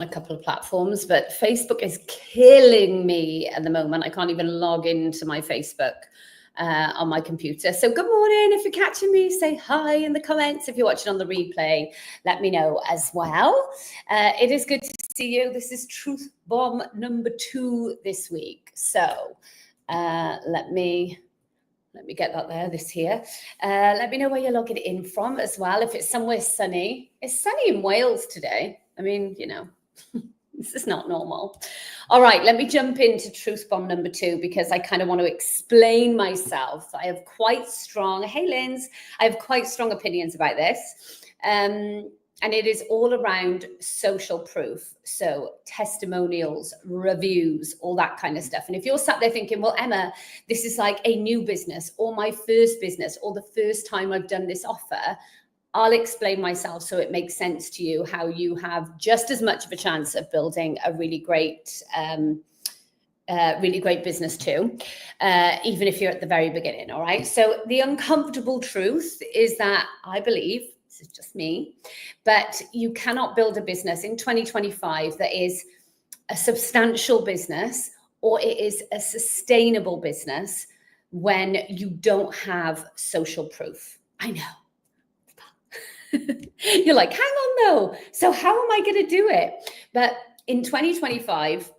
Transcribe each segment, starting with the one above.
a couple of platforms, but Facebook is killing me at the moment. I can't even log into my Facebook on my computer. So good morning. If you're catching me, say hi in the comments. If you're watching on the replay, let me know as well. It is good to see you. This is Truth Bomb number 2 this week. So let me get that there, this here. Let me know where you're logging in from as well. If it's somewhere sunny. It's sunny in Wales today. I mean, you know, this is not normal. All right, let me jump into Truth Bomb number 2 because I kind of want to explain myself. I have quite strong, hey Linz, I have quite strong opinions about this. And it is all around social proof. So testimonials, reviews, all that kind of stuff. And if you're sat there thinking, well, Emma, this is like a new business or my first business or the first time I've done this offer, I'll explain myself so it makes sense to you how you have just as much of a chance of building a really great business too, even if you're at the very beginning. All right. So the uncomfortable truth is that I believe, this is just me, but you cannot build a business in 2025 that is a substantial business or it is a sustainable business when you don't have social proof. I know. You're like, hang on though. So how am I going to do it? But in 2025,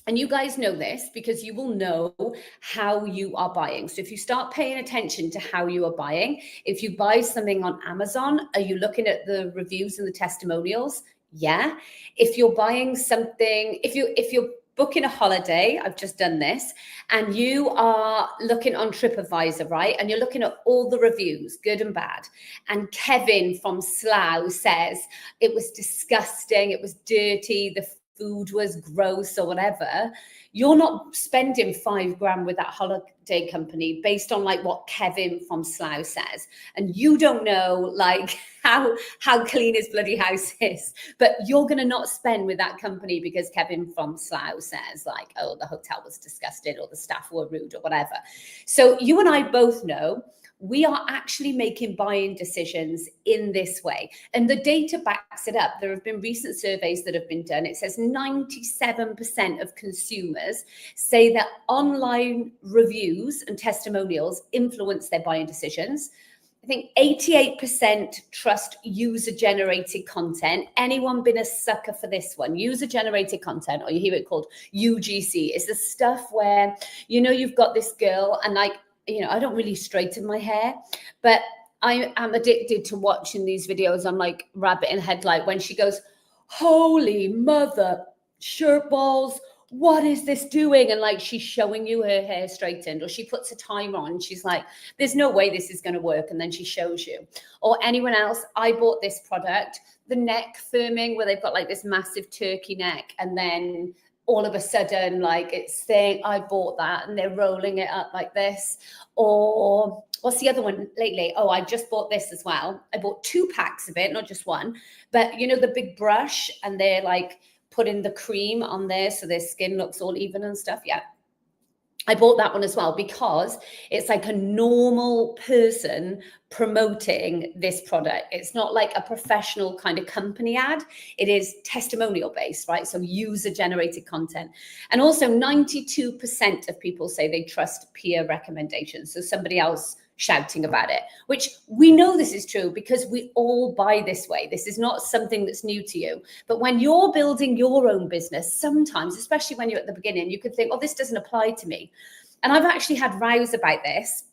and you guys know this because you will know how you are buying. So if you start paying attention to how you are buying, if you buy something on Amazon, are you looking at the reviews and the testimonials? Yeah. If you're buying something, if you're booking a holiday, I've just done this, and you are looking on TripAdvisor, right? And you're looking at all the reviews, good and bad. And Kevin from Slough says it was disgusting, it was dirty, the food was gross or whatever. You're not spending $5,000 with that holiday company based on like what Kevin from Slough says. And you don't know like how clean his bloody house is, but you're going to not spend with that company because Kevin from Slough says like, oh, the hotel was disgusting or the staff were rude or whatever. So you and I both know we are actually making buying decisions in this way. And the data backs it up. There have been recent surveys that have been done. It says 97% of consumers say that online reviews and testimonials influence their buying decisions. I think 88% trust user-generated content. Anyone been a sucker for this one? User-generated content, or you hear it called UGC. It's the stuff where, you know, you've got this girl and like, you know, I don't really straighten my hair, but I am addicted to watching these videos on like Rabbit in Headlight when she goes, holy mother, shirt balls, what is this doing? And like she's showing you her hair straightened, or she puts a timer on. She's like, there's no way this is going to work. And then she shows you. Or anyone else, I bought this product, the neck firming, where they've got like this massive turkey neck, and then all of a sudden, like it's saying, I bought that, and they're rolling it up like this. Or what's the other one lately? Oh, I just bought this as well. I bought 2 packs of it, not just one. But you know, the big brush, and they're like putting the cream on there so their skin looks all even and stuff. Yeah. I bought that one as well because it's like a normal person promoting this product. It's not like a professional kind of company ad. It is testimonial based, right? So user generated content. And also 92% of people say they trust peer recommendations. So somebody else shouting about it, which we know this is true because we all buy this way. This is not something that's new to you. But when you're building your own business, sometimes, especially when you're at the beginning, you could think, oh, this doesn't apply to me. And I've actually had rows about this.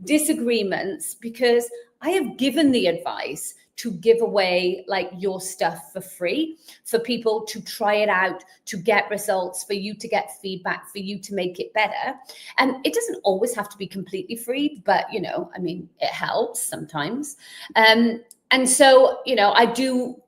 Disagreements, because I have given the advice to give away like your stuff for free for people to try it out, to get results, for you to get feedback, for you to make it better. And it doesn't always have to be completely free, but you know, I mean, it helps sometimes. And so, you know, I do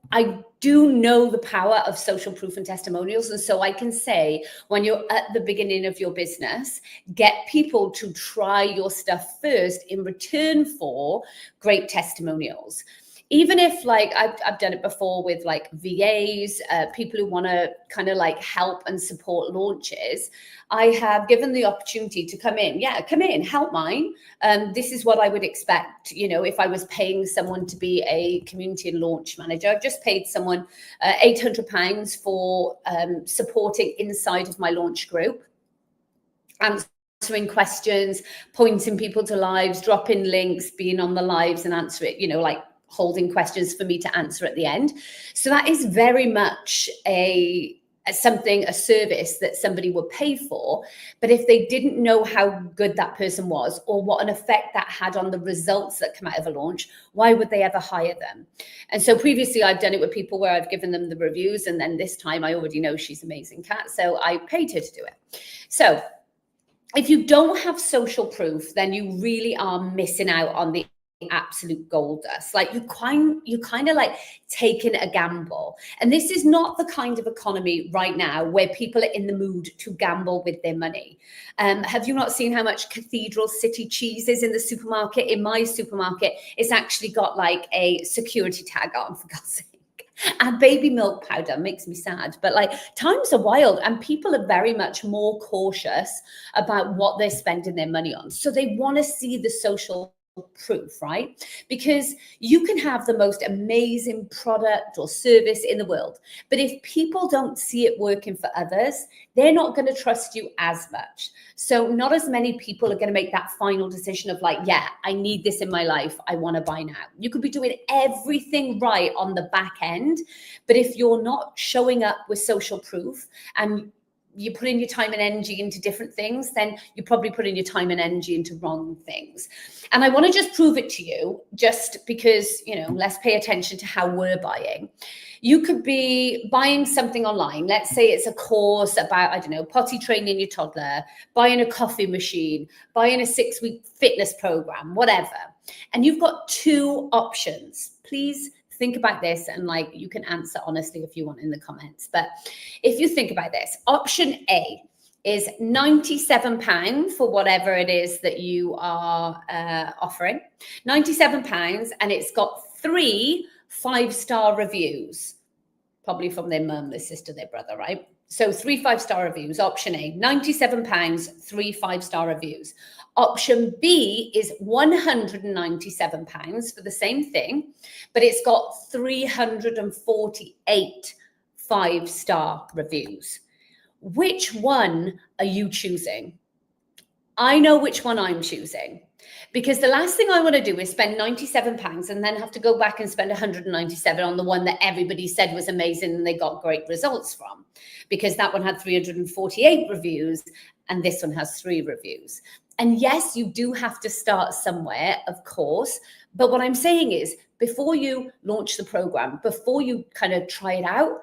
know the power of social proof and testimonials. And so I can say, when you're at the beginning of your business, get people to try your stuff first in return for great testimonials. even if like I've done it before with like VAs, people who want to kind of like help and support launches, I have given the opportunity to come in, help mine. This is what I would expect, you know, if I was paying someone to be a community and launch manager. I've just paid someone £800 for supporting inside of my launch group, answering questions, pointing people to lives, dropping links, being on the lives and answer it, you know, like holding questions for me to answer at the end. So that is very much a service that somebody would pay for. But if they didn't know how good that person was or what an effect that had on the results that come out of a launch, why would they ever hire them? And so previously I've done it with people where I've given them the reviews, and then this time I already know she's amazing, Kat, so I paid her to do it. So if you don't have social proof, then you really are missing out on the absolute gold dust. Like you kind of like taking a gamble. And this is not the kind of economy right now where people are in the mood to gamble with their money. Have you not seen how much Cathedral City cheese is in the supermarket? In my supermarket, it's actually got like a security tag on, for God's sake. And baby milk powder makes me sad, but like times are wild and people are very much more cautious about what they're spending their money on. So they want to see the social proof, right? Because you can have the most amazing product or service in the world, but if people don't see it working for others, they're not going to trust you as much. So not as many people are going to make that final decision of like, yeah, I need this in my life, I want to buy now. You could be doing everything right on the back end, but if you're not showing up with social proof and you put in your time and energy into different things, then you're probably putting your time and energy into wrong things. And I want to just prove it to you, just because, you know, let's pay attention to how we're buying. You could be buying something online. Let's say it's a course about, I don't know, potty training your toddler, buying a coffee machine, buying a 6-week fitness program, whatever. And you've got two options. Please think about this, and like you can answer honestly if you want in the comments. But if you think about this, option A is £97 for whatever it is that you are offering, £97, and it's got 3 5-star reviews, probably from their mum, their sister, their brother, right? So 3 5-star reviews, option A, £97, 3 5-star reviews. Option B is £197 for the same thing, but it's got 348 5-star reviews. Which one are you choosing? I know which one I'm choosing, because the last thing I want to do is spend £97 and then have to go back and spend £197 on the one that everybody said was amazing and they got great results from, because that one had 348 reviews and this one has 3 reviews. And yes, you do have to start somewhere, of course. But what I'm saying is, before you launch the program, before you kind of try it out,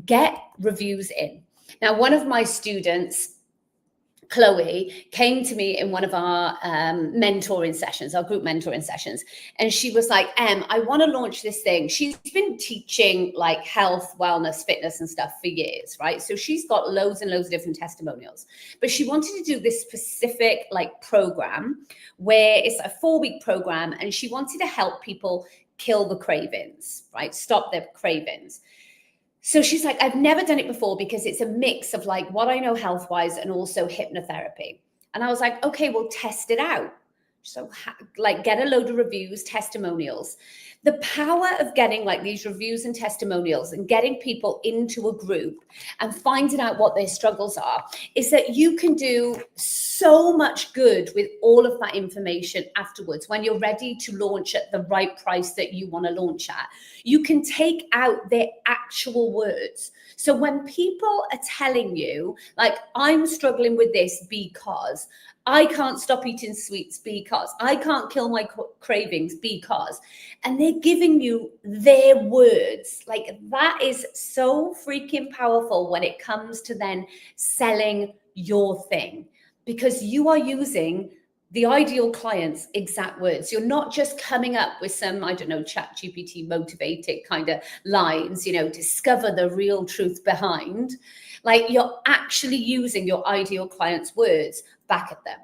get reviews in. Now, one of my students, Chloe, came to me in one of our mentoring sessions, our group mentoring sessions. And she was like, I want to launch this thing. She's been teaching like health, wellness, fitness and stuff for years, right? So she's got loads and loads of different testimonials. But she wanted to do this specific like program where it's a 4-week program, and she wanted to help people kill the cravings, right? Stop their cravings. So she's like, I've never done it before because it's a mix of like what I know health-wise and also hypnotherapy. And I was like, okay, well, test it out. So like get a load of reviews, testimonials. The power of getting like these reviews and testimonials and getting people into a group and finding out what their struggles are is that you can do so much good with all of that information afterwards when you're ready to launch at the right price that you want to launch at. You can take out their actual words. So when people are telling you, like, I'm struggling with this because I can't stop eating sweets because I can't kill my cravings because, and they're giving you their words, like that is so freaking powerful when it comes to then selling your thing, because you are using the ideal client's exact words. You're not just coming up with some, I don't know, ChatGPT motivated kind of lines, you know, discover the real truth behind. Like, you're actually using your ideal client's words back at them.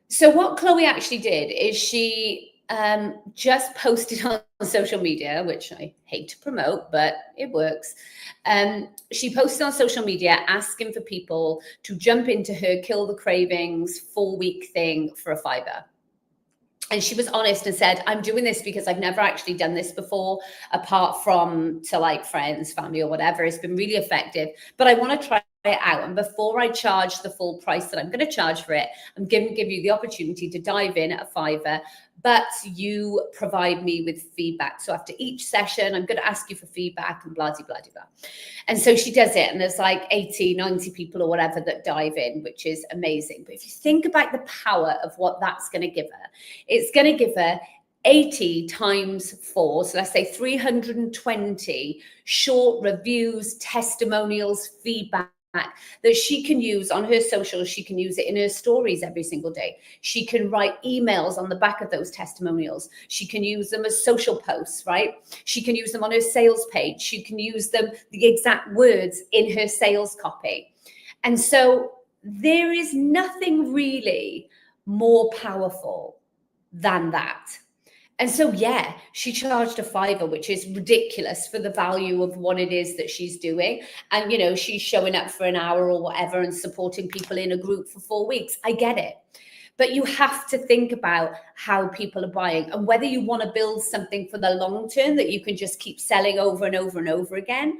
So what Chloe actually did is she just posted on social media, which I hate to promote, but it works. She posted on social media asking for people to jump into her Kill the Cravings 4-week thing for a $5. And she was honest and said, I'm doing this because I've never actually done this before, apart from to like friends, family, or whatever. It's been really effective, but I want to try it out. And before I charge the full price that I'm going to charge for it, I'm going to give you the opportunity to dive in at a $5, but you provide me with feedback. So after each session, I'm going to ask you for feedback and blah, blah, blah, blah. And so she does it. And there's like 80, 90 people or whatever that dive in, which is amazing. But if you think about the power of what that's going to give her, it's going to give her 80 times 4, so let's say 320 short reviews, testimonials, feedback that she can use on her socials. She can use it in her stories every single day. She can write emails on the back of those testimonials. She can use them as social posts, right? She can use them on her sales page. She can use them, the exact words in her sales copy. And so there is nothing really more powerful than that. And so, yeah, she charged a $5, which is ridiculous for the value of what it is that she's doing. And, you know, she's showing up for an hour or whatever and supporting people in a group for 4 weeks. I get it. But you have to think about how people are buying and whether you want to build something for the long term that you can just keep selling over and over and over again,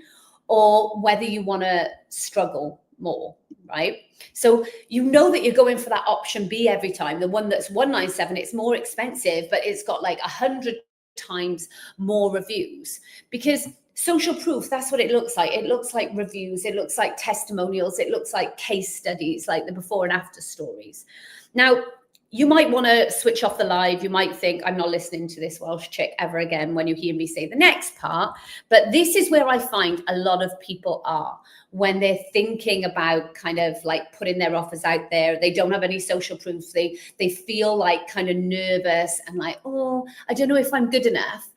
or whether you want to struggle more, right? So you know that you're going for that option B every time, the one that's $197. It's more expensive, but it's got like 100 times more reviews, because social proof, that's what it looks like. It looks like reviews, it looks like testimonials, it looks like case studies, like the before and after stories. Now, you might want to switch off the live. You might think, I'm not listening to this Welsh chick ever again when you hear me say the next part. But this is where I find a lot of people are when they're thinking about kind of like putting their offers out there. They don't have any social proof. They feel like kind of nervous and like, oh, I don't know if I'm good enough.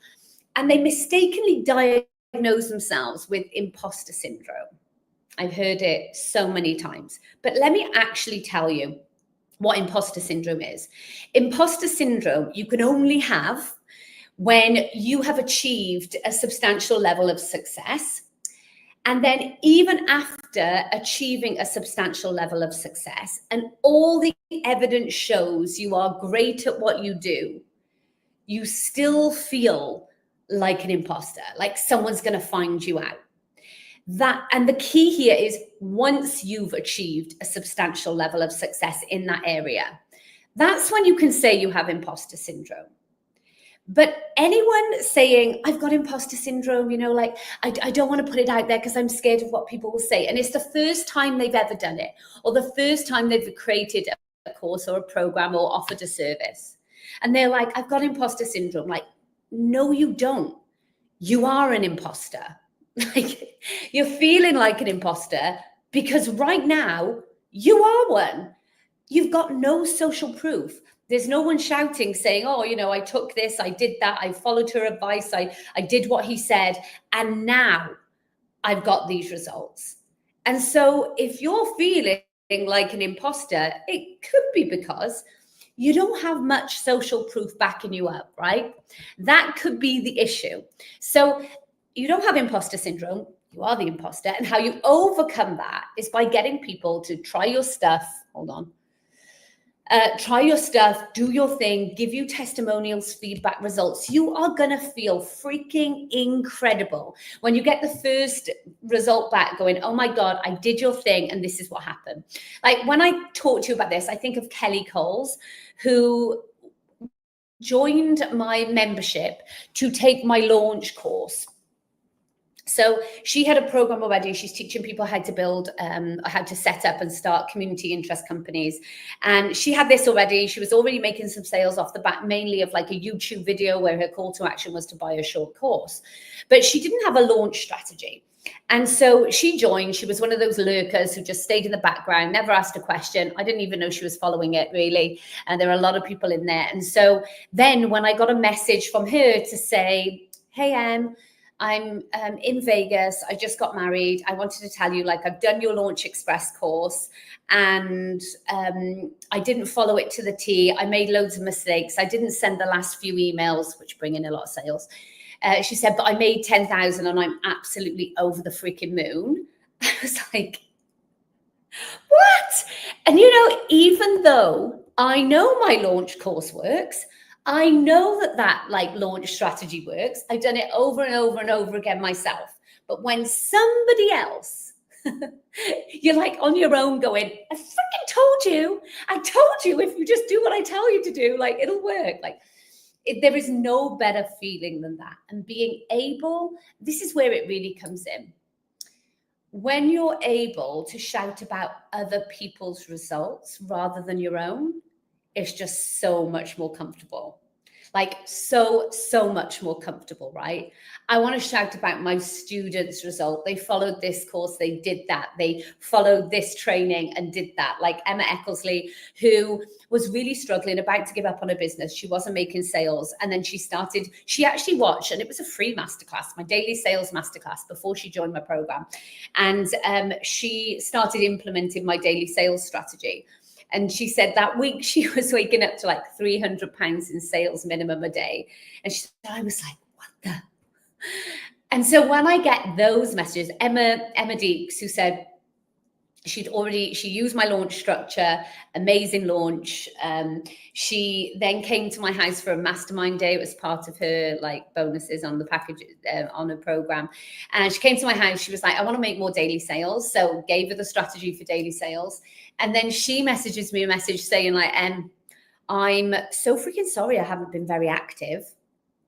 And they mistakenly diagnose themselves with imposter syndrome. I've heard it so many times. But let me actually tell you what imposter syndrome is. Imposter syndrome you can only have when you have achieved a substantial level of success. And then even after achieving a substantial level of success and all the evidence shows you are great at what you do, you still feel like an imposter, like someone's going to find you out. And the key here is once you've achieved a substantial level of success in that area, that's when you can say you have imposter syndrome. But anyone saying, I've got imposter syndrome, you know, like, I don't want to put it out there because I'm scared of what people will say. And it's the first time they've ever done it, or the first time they've created a course or a program or offered a service. And they're like, I've got imposter syndrome. Like, no, you don't. You are an imposter. Like, you're feeling like an imposter because right now you are one. You've got no social proof. There's no one shouting saying, oh, you know, I took this, I did that, I followed her advice, I did what he said, and now I've got these results. And so if you're feeling like an imposter, it could be because you don't have much social proof backing you up, right? That could be the issue. So you don't have imposter syndrome, you are the imposter. And how you overcome that is by getting people to try your stuff. Hold on. Try your stuff, do your thing, give you testimonials, feedback, results. You are going to feel freaking incredible when you get the first result back going, oh my God, I did your thing and this is what happened. Like when I talk to you about this, I think of Kelly Coles, who joined my membership to take my launch course. So she had a program already. She's teaching people how to build, how to set up and start community interest companies. And she had this already. She was already making some sales off the bat, mainly of like a YouTube video where her call to action was to buy a short course. But she didn't have a launch strategy. And so she joined. She was one of those lurkers who just stayed in the background, never asked a question. I didn't even know she was following it, really. And there are a lot of people in there. And so then when I got a message from her to say, hey, Em, I'm in Vegas. I just got married. I wanted to tell you, like, I've done your Launch Express course and I didn't follow it to the T. I made loads of mistakes. I didn't send the last few emails, which bring in a lot of sales. She said, but I made 10,000 and I'm absolutely over the freaking moon. I was like, what? And even though I know my launch course works, I know that like launch strategy works. I've done it over and over and over again myself. But when somebody else, you're like on your own going, I freaking told you. I told you if you just do what I tell you to do, like it'll work. Like there is no better feeling than that. And being able, this is where it really comes in. When you're able to shout about other people's results rather than your own, it's just so much more comfortable. Like so much more comfortable, right? I want to shout about my students' result. They followed this course, they did that. They followed this training and did that. Like Emma Eckersley, who was really struggling, about to give up on her business. She wasn't making sales. And then she actually watched, and it was a free masterclass, my daily sales masterclass before she joined my program. And she started implementing my daily sales strategy. And she said that week she was waking up to like £300 in sales minimum a day. And she said, I was like, what the? And so when I get those messages, Emma Deeks, who said she used my launch structure, amazing launch. She then came to my house for a mastermind day. It was part of her like bonuses on the package, on her program. And she came to my house. She was like, I want to make more daily sales. So gave her the strategy for daily sales. And then she messages me a message saying like, I'm so freaking sorry I haven't been very active.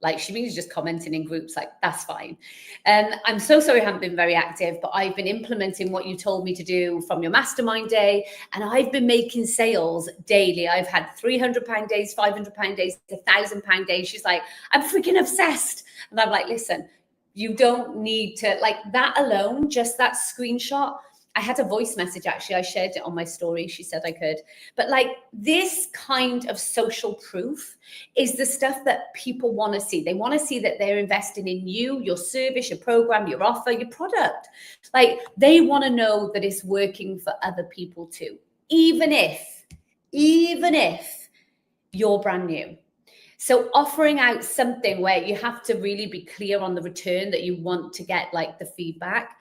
Like she means just commenting in groups, like that's fine. I'm so sorry I haven't been very active, but I've been implementing what you told me to do from your mastermind day. And I've been making sales daily. I've had £300 days, £500 days, £1,000 days. She's like, I'm freaking obsessed. And I'm like, listen, you don't need to, like that alone, just that screenshot. I had a voice message, actually. I shared it on my story. She said I could. But like this kind of social proof is the stuff that people want to see. They want to see that they're investing in you, your service, your program, your offer, your product. Like they want to know that it's working for other people too, even if you're brand new. So offering out something where you have to really be clear on the return that you want to get, like the feedback.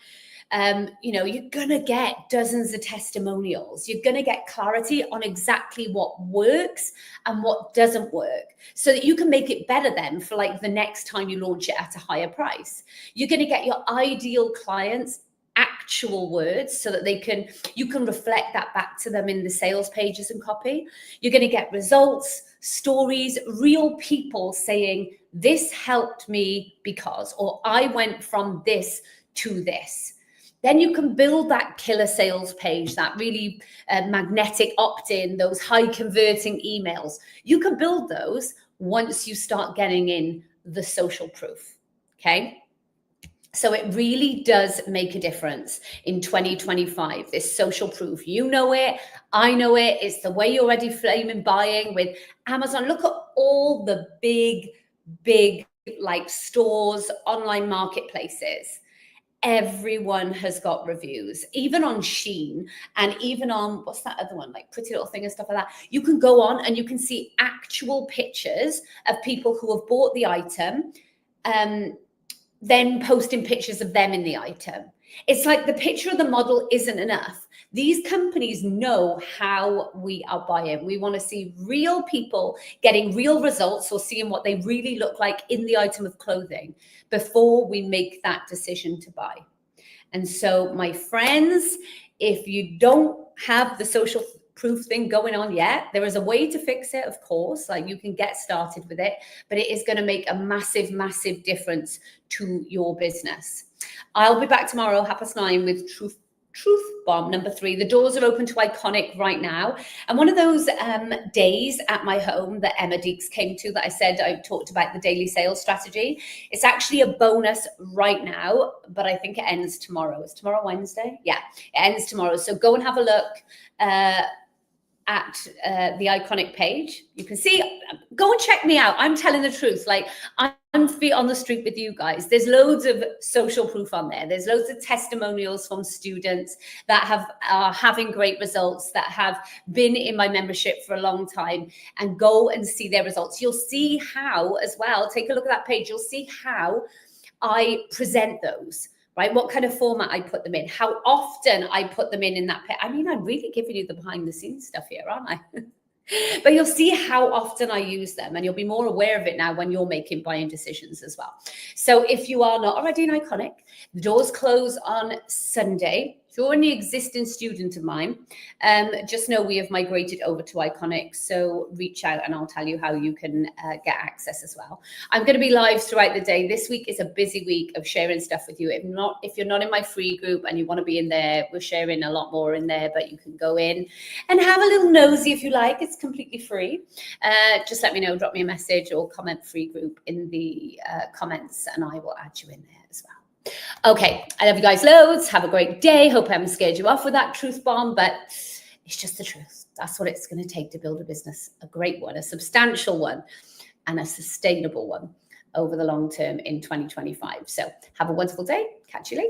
You're going to get dozens of testimonials. You're going to get clarity on exactly what works and what doesn't work so that you can make it better then for like the next time you launch it at a higher price. You're going to get your ideal clients actual words so that you can reflect that back to them in the sales pages and copy. You're going to get results, stories, real people saying this helped me because, or I went from this to this. Then you can build that killer sales page, that really magnetic opt-in, those high converting emails. You can build those once you start getting in the social proof, okay? So it really does make a difference in 2025, this social proof. You know it, I know it. It's the way you're already flaming buying with Amazon. Look at all the big like stores, online marketplaces. Everyone has got reviews, even on Shein and even on, what's that other one, like Pretty Little Thing and stuff like that. You can go on and you can see actual pictures of people who have bought the item, then posting pictures of them in the item. It's like the picture of the model isn't enough. These companies know how we are buying. We want to see real people getting real results or seeing what they really look like in the item of clothing before we make that decision to buy. And so, my friends, if you don't have the social proof thing going on yet, there is a way to fix it, of course. Like you can get started with it, but it is going to make a massive difference to your business. I'll be back tomorrow, 9:30, with Truth Bomb number 3. The doors are open to Iconic right now. And one of those days at my home that Emma Deeks came to, that I said I talked about the daily sales strategy, it's actually a bonus right now, but I think it ends tomorrow. Is tomorrow Wednesday? Yeah, it ends tomorrow. So go and have a look at the Iconic page. You can see, go and check me out. I'm telling the truth. Like feet on the street with you guys. There's loads of social proof on there. There's loads of testimonials from students that are having great results, that have been in my membership for a long time, and go and see their results. You'll see how, as well, take a look at that page. You'll see how I present those, right? What kind of format I put them in, how often I put them in that page. I mean, I'm really giving you the behind the scenes stuff here, aren't I? But you'll see how often I use them, and you'll be more aware of it now when you're making buying decisions as well. So if you are not already an Iconic, the doors close on Sunday. If you're an existing student of mine, just know we have migrated over to Iconic. So reach out and I'll tell you how you can get access as well. I'm going to be live throughout the day. This week is a busy week of sharing stuff with you. If you're not in my free group and you want to be in there, we're sharing a lot more in there, but you can go in and have a little nosy if you like. It's completely free. Just let me know, drop me a message or comment free group in the comments and I will add you in there as well. Okay, I love you guys loads. Have a great day. Hope I haven't scared you off with that truth bomb, but it's just the truth. That's what it's going to take to build a business, a great one, a substantial one, and a sustainable one over the long term in 2025. So have a wonderful day. Catch you later.